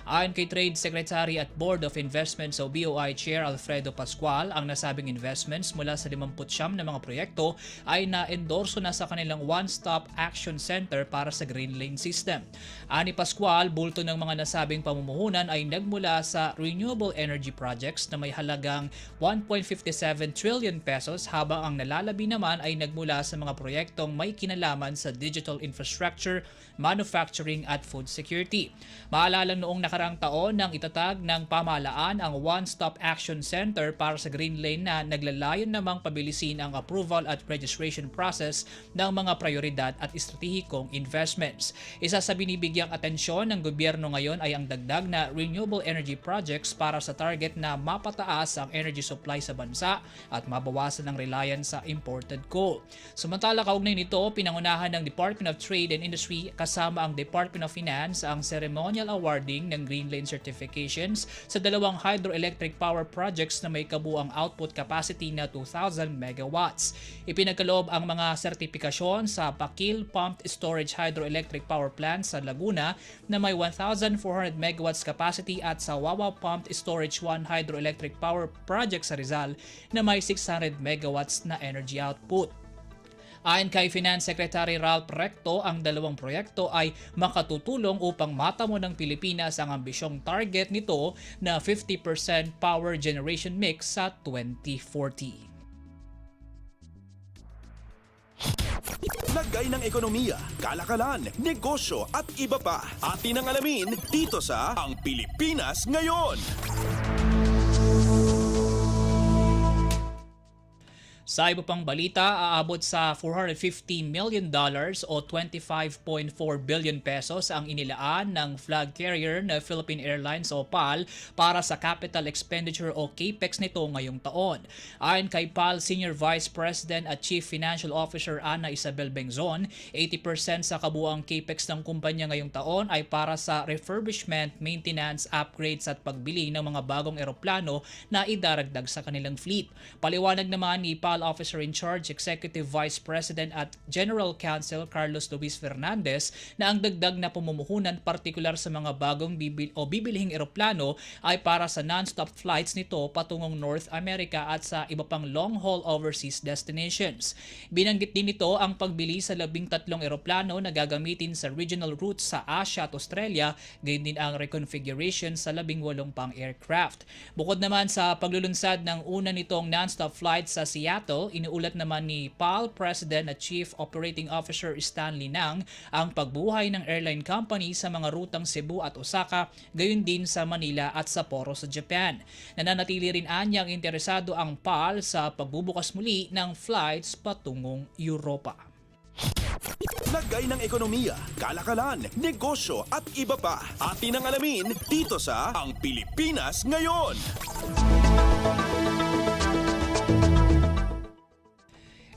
Ayon kay Trade Secretary at Board of Investments o BOI Chair Alfredo Pascual, ang nasabing investments mula sa 59 na mga proyekto ay na-endorso na sa kanilang One-Stop Action Center para sa Green Lane System. Ani Pascual, bulto ng mga nasabing pamumuhunan ay nagmula sa renewable energy projects na may halagang 1.57 trillion pesos habang ang nalalabi naman ay nagmula sa mga proyektong may kinalaman sa digital infrastructure, manufacturing at food security. Maalala noong nakaraang taon nang itatag ng pamahalaan ang One-Stop Action Center para sa Green Lane na naglalayon namang pabilisin ang approval at registration process ng mga prioridad at estratehikong investments. Isa sa binibigyang atensyon ng gobyerno ngayon ay ang dagdag na renewable energy projects para sa target na mapataas ang energy supply sa bansa at mabawasan ang reliance sa imported coal. Samantala, kaugnay nito, pinangunahan ng Department of Trade and Industry kasama ang Department of Finance ang ceremonial awarding ng Green Lane certifications sa dalawang hydroelectric power projects na may kabuang output capacity na 2,000 megawatts. Ipinagkaloob ang mga sertipikasyon sa Pakil Pumped Storage Hydroelectric Power Plant sa Laguna na may 1,400 megawatts capacity at sa Wawa Pumped Storage 1 Hydroelectric Power Project sa Rizal na may 600 megawatts na energy output. Ayon kay Finance Secretary Ralph Recto, ang dalawang proyekto ay makatutulong upang matamo ng Pilipinas ang ambisyong target nito na 50% power generation mix sa 2040. Lagay ng ekonomiya, kalakalan, negosyo at iba pa. Atin ang alamin dito sa Ang Pilipinas Ngayon. Sa iba pang balita, aabot sa $450 million o 25.4 billion pesos ang inilaan ng flag carrier na Philippine Airlines o PAL para sa capital expenditure o CAPEX nito ngayong taon. Ayon kay PAL Senior Vice President at Chief Financial Officer Ana Isabel Bengzon, 80% sa kabuuang CAPEX ng kumpanya ngayong taon ay para sa refurbishment, maintenance, upgrades at pagbili ng mga bagong eroplano na idaragdag sa kanilang fleet. Paliwanag naman ni PAL Officer in Charge, Executive Vice President at General Counsel Carlos Luis Fernandez na ang dagdag na pamumuhunan partikular sa mga bagong bibilihing eroplano ay para sa non-stop flights nito patungong North America at sa iba pang long-haul overseas destinations. Binanggit din nito ang pagbili sa 13 eroplano na gagamitin sa regional routes sa Asia at Australia, gayon din ang reconfiguration sa 18 pang aircraft. Bukod naman sa paglulunsad ng una nitong non-stop flight sa Seattle, inuulat naman ni PAL President at Chief Operating Officer Stanley Nang ang pagbuhay ng airline company sa mga rutang Cebu at Osaka, gayon din sa Manila at Sapporo sa Japan. Nananatili rin anyang interesado ang PAL sa pagbubukas muli ng flights patungong Europa. Lagay ng ekonomiya, kalakalan, negosyo at iba pa. Atin ang alamin dito sa Ang Pilipinas Ngayon.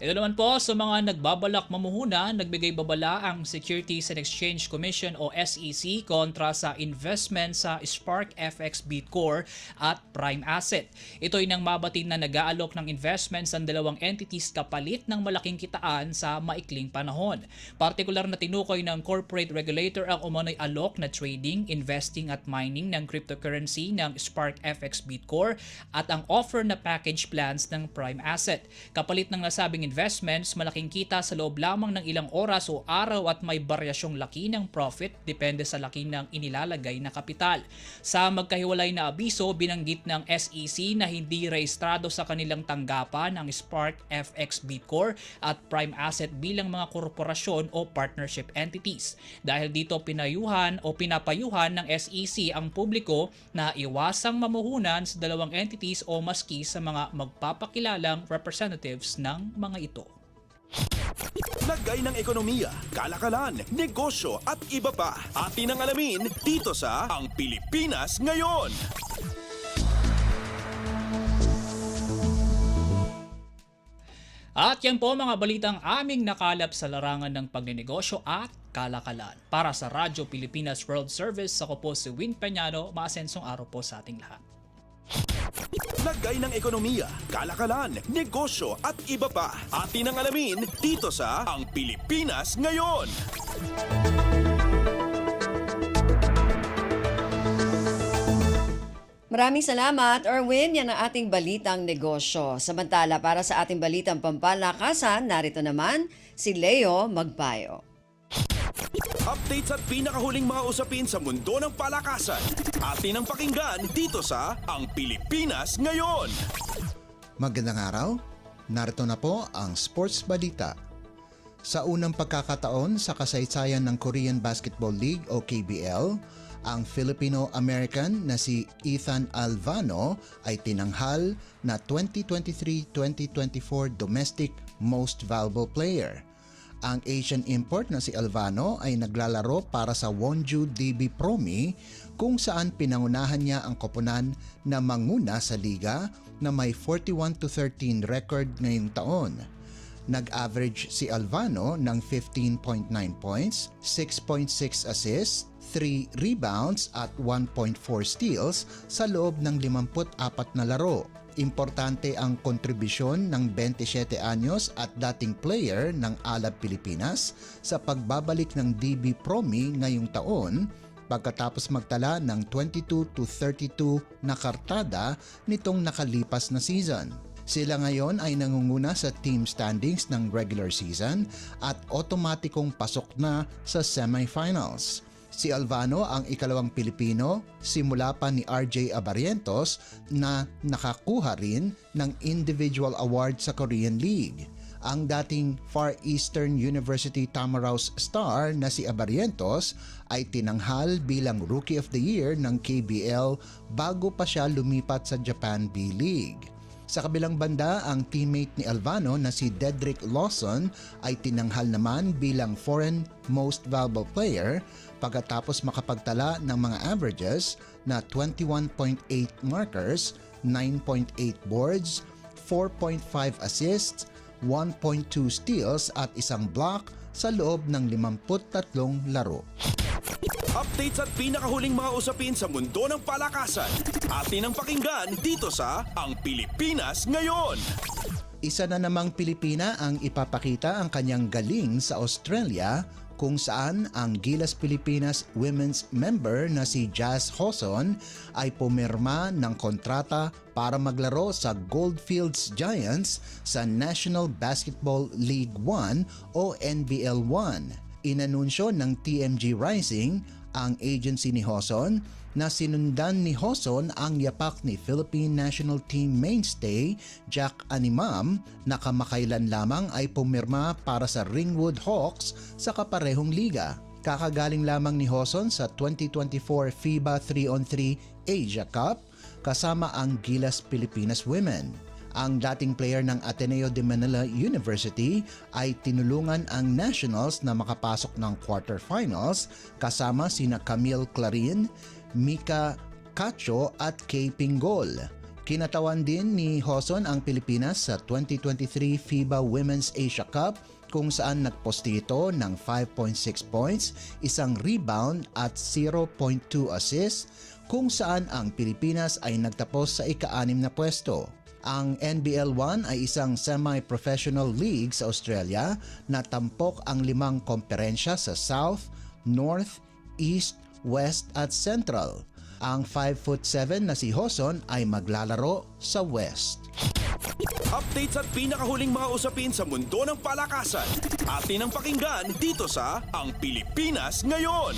Ito naman po sa mga nagbabalak mamuhunan, nagbigay babala ang Securities and Exchange Commission o SEC kontra sa investment sa Spark FX Bitcore at Prime Asset. Ito ay nang mabatid na nag-aalok ng investments ang dalawang entities kapalit ng malaking kitaan sa maikling panahon. Partikular na tinukoy ng corporate regulator ang umano'y alok na trading, investing at mining ng cryptocurrency ng Spark FX Bitcore at ang offer na package plans ng Prime Asset. Kapalit ng nasabing investments, malaking kita sa loob lamang ng ilang oras o araw at may baryasyong laki ng profit depende sa laki ng inilalagay na kapital. Sa magkahiwalay na abiso, binanggit ng SEC na hindi rehistrado sa kanilang tanggapan ang Spark FX Bitcore at Prime Asset bilang mga korporasyon o partnership entities. Dahil dito pinapayuhan ng SEC ang publiko na iwasang mamuhunan sa dalawang entities o maski sa mga magpapakilalang representatives ng mga ito. Lagay ng ekonomiya, kalakalan, negosyo at iba pa. Atin ang alamin dito sa Ang Pilipinas Ngayon. At yan po mga balitang aming nakalap sa larangan ng pagnenegosyo at kalakalan. Para sa Radyo Pilipinas World Service, ako po si Win Peñano, maasensong araw po sa ating lahat. Lagay ng ekonomiya, kalakalan, negosyo at iba pa. Atin ang alamin dito sa Ang Pilipinas Ngayon. Maraming salamat, Erwin. Yan ang ating balitang negosyo. Samantala, para sa ating balitang pampalakasan, narito naman si Leo Magpayo. Updates at pinakahuling mga usapin sa mundo ng palakasan. Atin ang pakinggan dito sa Ang Pilipinas Ngayon. Magandang araw. Narito na po ang Sports Balita. Sa unang pagkakataon sa kasaysayan ng Korean Basketball League o KBL, ang Filipino-American na si Ethan Alvano ay tinanghal na 2023-2024 Domestic Most Valuable Player. Ang Asian import na si Alvano ay naglalaro para sa Wonju DB Promi kung saan pinangunahan niya ang koponan na manguna sa liga na may 41-13 record ngayong taon. Nag-average si Alvano ng 15.9 points, 6.6 assists, 3 rebounds at 1.4 steals sa loob ng 54 na laro. Importante ang kontribusyon ng 27 anyos at dating player ng Alab Pilipinas sa pagbabalik ng DB Promi ngayong taon pagkatapos magtala ng 22-32 na kartada nitong nakalipas na season. Sila ngayon ay nangunguna sa team standings ng regular season at otomatikong pasok na sa semifinals. Si Alvano ang ikalawang Pilipino simula pa ni RJ Abarientos na nakakuha rin ng individual award sa Korean League. Ang dating Far Eastern University Tamaraos star na si Abarientos ay tinanghal bilang Rookie of the Year ng KBL bago pa siya lumipat sa Japan B-League. Sa kabilang banda, ang teammate ni Alvano na si Dedrick Lawson ay tinanghal naman bilang Foreign Most Valuable Player pagkatapos makapagtala ng mga averages na 21.8 markers, 9.8 boards, 4.5 assists, 1.2 steals at isang block sa loob ng 53 laro. Updates at pinakahuling mga usapin sa mundo ng palakasan. Atin ang pakinggan dito sa Ang Pilipinas Ngayon. Isa na namang Pilipina ang ipapakita ang kanyang galing sa Australia kung saan ang Gilas Pilipinas Women's member na si Jazz Hoson ay pumirma ng kontrata para maglaro sa Goldfields Giants sa National Basketball League 1 o NBL 1. Inanunsyo ng TMG Rising ang agency ni Hoson na sinundan ni Hoson ang yapak ni Philippine National Team mainstay Jack Animam na kamakailan lamang ay pumirma para sa Ringwood Hawks sa kaparehong liga. Kakagaling lamang ni Hoson sa 2024 FIBA 3-on-3 Asia Cup kasama ang Gilas Pilipinas Women. Ang dating player ng Ateneo de Manila University ay tinulungan ang Nationals na makapasok ng quarterfinals kasama sina Camille Clarin, Mika Cacho at Kay Pinggol. Kinatawan din ni Hoson ang Pilipinas sa 2023 FIBA Women's Asia Cup kung saan nagposte ito ng 5.6 points, isang rebound at 0.2 assists kung saan ang Pilipinas ay nagtapos sa ika-6 na pwesto. Ang NBL 1 ay isang semi-professional league sa Australia na tampok ang 5 komperensya sa South, North, East, West at Central. Ang 5'7" na si Hoson ay maglalaro sa West. Updates at pinakahuling mga usapin sa mundo ng palakasan. Atin ang pakinggan dito sa Ang Pilipinas Ngayon.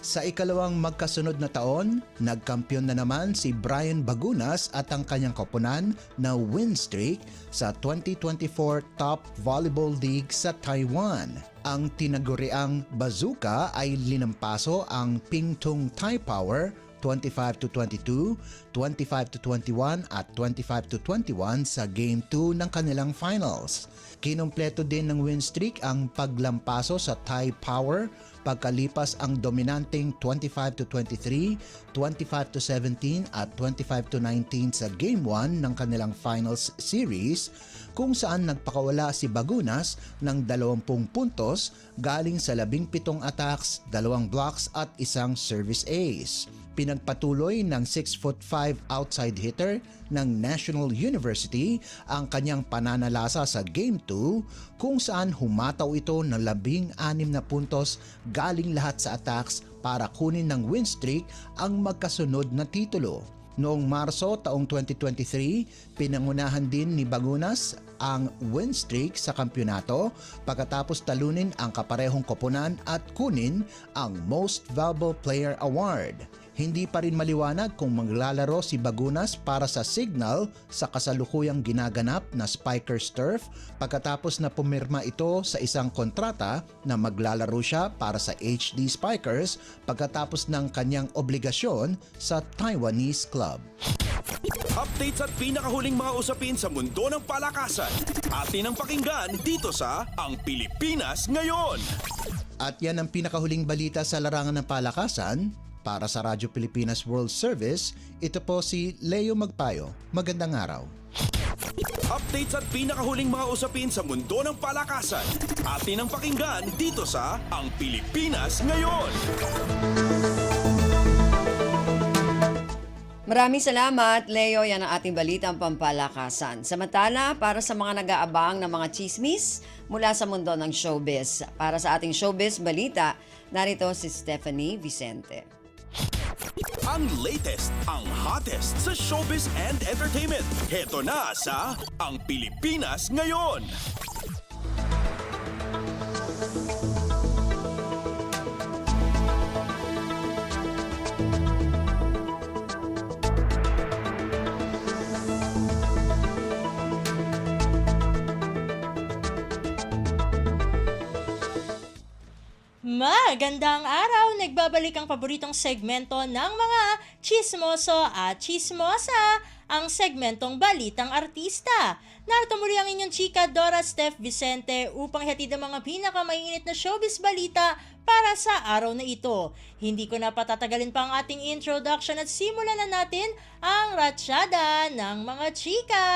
Sa ikalawang magkasunod na taon, nagkampiyon na naman si Brian Bagunas at ang kanyang koponan na win streak sa 2024 Top Volleyball League sa Taiwan. Ang tinaguriang Bazooka ay linampaso ang Pingtung Taipower 25-22, 25-21 at 25-21 sa Game 2 ng kanilang finals. Kinumpleto din ng win streak ang paglampaso sa Thai Power pagkalipas ang dominanteng 25-23, 25-17 at 25-19 sa Game 1 ng kanilang finals series kung saan nagpakawala si Bagunas ng 20 puntos galing sa 17 attacks, 2 blocks at isang service ace. Pinagpatuloy ng 6'5" outside hitter ng National University ang kanyang pananalasa sa Game 2 kung saan humataw ito ng 16 na puntos galing lahat sa attacks para kunin ng win streak ang magkasunod na titulo. Noong Marso taong 2023, pinangunahan din ni Bagunas ang win streak sa kampyonato pagkatapos talunin ang kaparehong koponan at kunin ang Most Valuable Player Award. Hindi pa rin maliwanag kung maglalaro si Bagunas para sa Signal sa kasalukuyang ginaganap na Spikers Turf pagkatapos na pumirma ito sa isang kontrata na maglalaro siya para sa HD Spikers pagkatapos ng kanyang obligasyon sa Taiwanese club. Updates at pinakahuling mga usapin sa mundo ng palakasan. Atin ang pakinggan dito sa Ang Pilipinas Ngayon. At yan ang pinakahuling balita sa larangan ng palakasan. Para sa Radyo Pilipinas World Service, ito po si Leo Magpayo. Magandang araw. Updates at pinakahuling mga usapin sa mundo ng palakasan. Atin ang pakinggan dito sa Ang Pilipinas Ngayon. Maraming salamat, Leo. Yan ang ating balitang pampalakasan. Samantala, para sa mga nag-aabang ng mga chismis mula sa mundo ng showbiz. Para sa ating showbiz balita, narito si Stephanie Vicente. Ang latest, ang hottest sa showbiz and entertainment. Heto na sa Ang Pilipinas Ngayon. Magandang araw! Nagbabalik ang paboritong segmento ng mga chismoso at chismosa, ang segmentong Balitang Artista. Narito muli ang inyong chika Dora Steph Vicente upang ihatid ang mga pinakamainit na showbiz balita para sa araw na ito. Hindi ko na patatagalin pa ang ating introduction at simulan na natin ang ratsyada ng mga chika.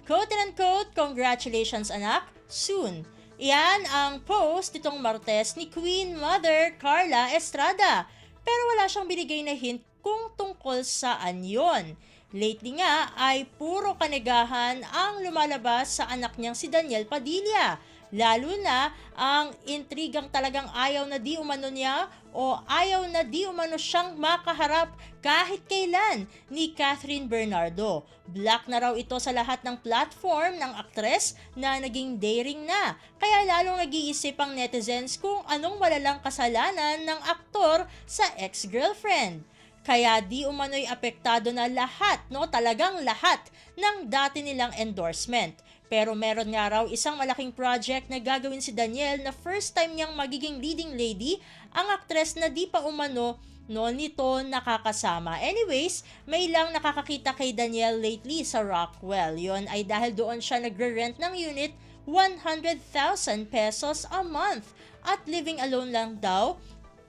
Quote and unquote, congratulations anak, soon. Iyan ang post nitong Martes ni Queen Mother Carla Estrada. Pero wala siyang binigay na hint kung tungkol saan yon. Lately nga ay puro kanegahan ang lumalabas sa anak niyang si Daniel Padilla. Lalo na ang intrigang talagang ayaw na di umano niya o ayaw na di umano siyang makaharap kahit kailan ni Catherine Bernardo. Black na raw ito sa lahat ng platform ng aktres na naging daring na. Kaya lalong nag-iisip ang netizens kung anong malalang kasalanan ng aktor sa ex-girlfriend. Kaya di umano'y apektado na lahat, talagang lahat ng dati nilang endorsement. Pero meron nga raw isang malaking project na gagawin si Daniel na first time niyang magiging leading lady, ang aktres na di pa umano nito nakakasama. Anyways, may lang nakakakita kay Daniel lately sa Rockwell. Yon ay dahil doon siya nagre-rent ng unit 100,000 pesos a month at living alone lang daw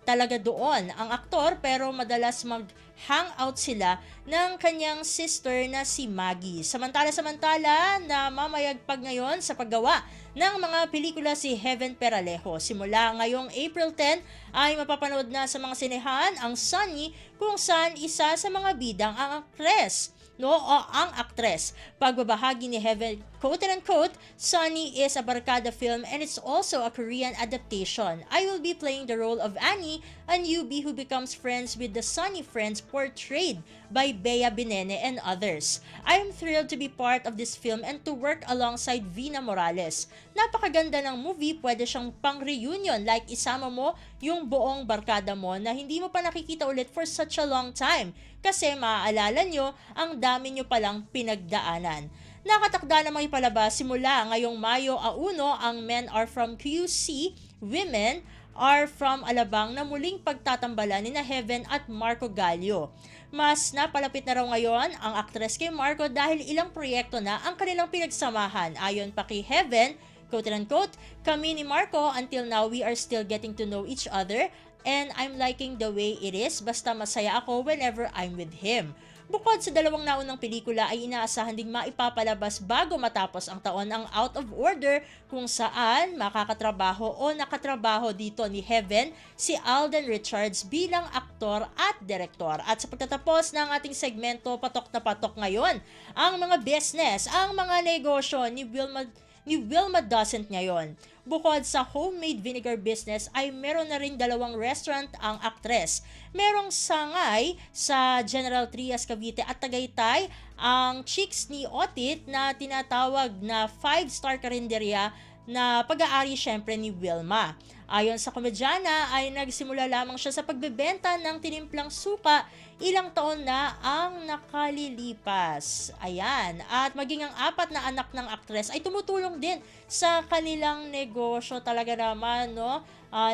talaga doon ang aktor, pero madalas mag-hangout sila ng kanyang sister na si Maggie. Samantala na mamayagpag ngayon sa paggawa ng mga pelikula si Heaven Peralejo. Simula ngayong April 10 ay mapapanood na sa mga sinehan ang Sunny, kung saan isa sa mga bidang ang aktres. Ang aktres. Pagbabahagi ni Heaven, quote-unquote, Sunny is a barkada film and it's also a Korean adaptation. I will be playing the role of Annie, a newbie who becomes friends with the Sunny friends portrayed by Bea Binene and others. I am thrilled to be part of this film and to work alongside Vina Morales. Napakaganda ng movie, pwede siyang pang-reunion, like isama mo yung buong barkada mo na hindi mo pa nakikita ulit for such a long time. Kasi maaalala nyo, ang dami nyo palang pinagdaanan. Nakatakda namang ipalabas simula ngayong Mayo 1 ang Men Are From QC, Women Are From Alabang na muling pagtatambalan ni Heaven at Marco Gallio. Mas napalapit na raw ngayon ang aktres kay Marco dahil ilang proyekto na ang kanilang pinagsamahan. Ayon pa kay Heaven, quote-unquote, kami ni Marco, until now we are still getting to know each other and I'm liking the way it is, basta masaya ako whenever I'm with him. Bukod sa dalawang naunang pelikula ay inaasahan ding maipapalabas bago matapos ang taon ang Out of Order, kung saan makakatrabaho o nakatrabaho dito ni Heaven si Alden Richards bilang aktor at direktor. At sa pagtatapos ng ating segmento, patok na patok ngayon ang mga business, ang mga negosyo ni Wilma Doesn't ngayon. Bukod sa homemade vinegar business ay meron na rin 2 restaurant ang aktres. Merong Sangay sa General Trias, Cavite at Tagaytay ang Chicks ni Otit na tinatawag na 5-star karinderya na pag-aari syempre ni Wilma. Ayon sa komedyana ay nagsimula lamang siya sa pagbebenta ng tinimplang suka, ilang taon na ang nakalilipas. Ayan, at maging ang 4 na anak ng aktres ay tumutulong din sa kanilang negosyo talaga naman,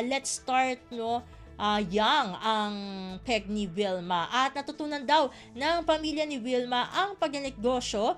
let's start, young ang peg ni Wilma. At natutunan daw ng pamilya ni Wilma ang pagnegosyo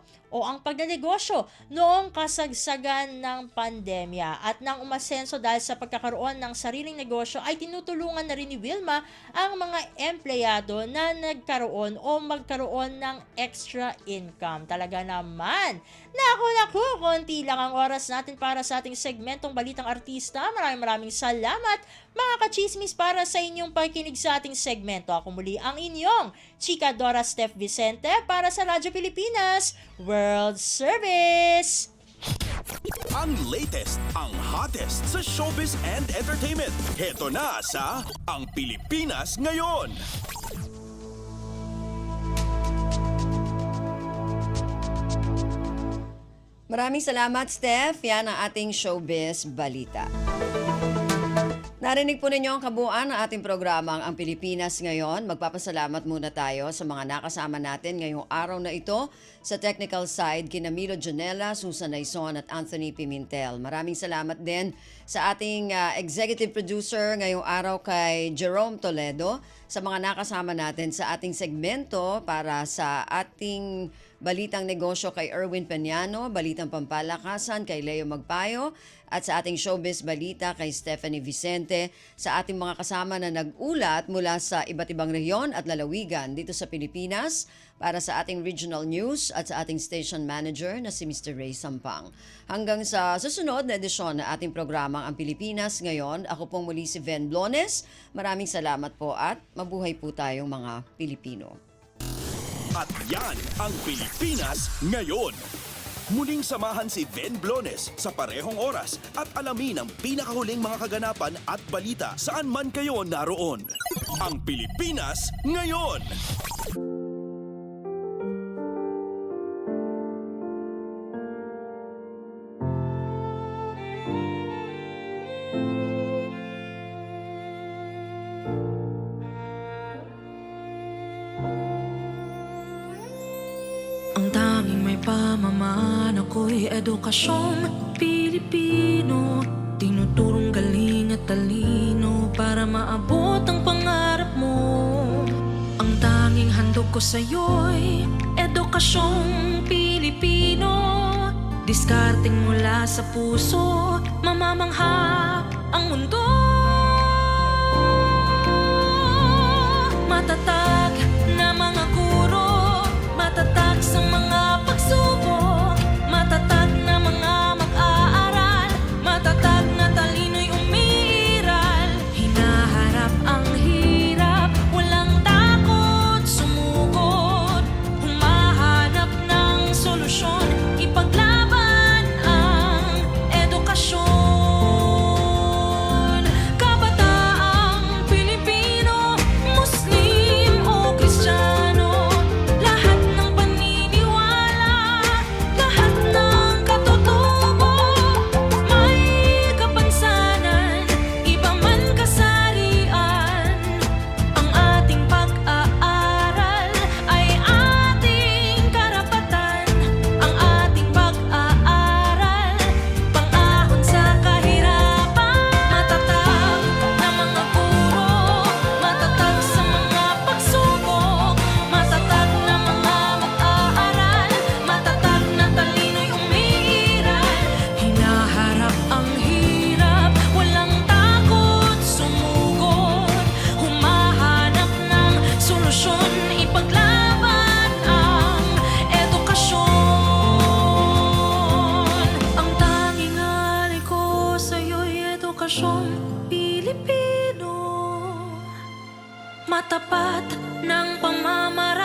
noong kasagsagan ng pandemya. At nang umasenso dahil sa pagkakaroon ng sariling negosyo ay tinutulungan na rin ni Wilma ang mga empleyado na nagkaroon o magkaroon ng extra income. Talaga naman. Naku, konti lang ang oras natin para sa ating segmentong Balitang Artista. Maraming salamat mga kachismis para sa inyong pakikinig sa ating segmento. Ako muli ang inyong Chika Dora Steph Vicente para sa Radyo Pilipinas World Service. Ang latest, ang hottest sa showbiz and entertainment. Heto na sa Ang Pilipinas Ngayon. Maraming salamat, Steph. Yan ang ating showbiz balita. Narinig po ninyo ang kabuuan ng ating programang Ang Pilipinas Ngayon. Magpapasalamat muna tayo sa mga nakasama natin ngayong araw na ito. Sa technical side, kina Milo Janela, Susan Naison at Anthony Pimentel. Maraming salamat din sa ating executive producer ngayong araw kay Jerome Toledo. Sa mga nakasama natin sa ating segmento para sa ating Balitang Negosyo kay Erwin Peñano, Balitang Pampalakasan kay Leo Magpayo, at sa ating Showbiz Balita kay Stephanie Vicente, sa ating mga kasama na nag-ulat mula sa iba't ibang rehiyon at lalawigan dito sa Pilipinas para sa ating regional news at sa ating station manager na si Mr. Ray Sampang. Hanggang sa susunod na edisyon na ating programang Ang Pilipinas Ngayon, ako pong muli si Ven Blones. Maraming salamat po at mabuhay po tayong mga Pilipino. At yan ang Pilipinas Ngayon. Muling samahan si Ven Blones sa parehong oras at alamin ang pinakahuling mga kaganapan at balita saan man kayo naroon. Ang Pilipinas Ngayon. Ang tanging may pamamaan ako'y edukasyong Pilipino. Tinuturong galing at talino para maabot ang pangarap mo. Ang tanging handog ko sa'yo'y edukasyong Pilipino. Diskarteng mula sa puso, mamamangha ang mundo. Matatag na mga guro, matatag sa mga pagsubok, matatag na mga mag-aaral, matatag na talino'y umiiral. Hinaharap ang hirap, walang takot sumugod, humahanap ng solusyon, ipaglaban ang edukasyon. Kabataang Pilipino, Muslim o Kristiyano, lahat ng paniniwala, lahat ng katutubo, may kapansanan, iba man kasarian. Ang ating pag-aaral ay ating karapatan. Ang ating pag-aaral, pang-ahon sa kahirapan. Matatag na mga guro, matatag sa mga pagsubok, matatag na mga mag-aaral, matatag na talino'y umiiral. Hinaharap ang hirap, walang takot sumugod, humahanap ng solusyon, ipaglaban ang edukasyon. Ang tanging alay ko sa'yo'y edukasyong Pilipino. Matapat ng pamamaraan,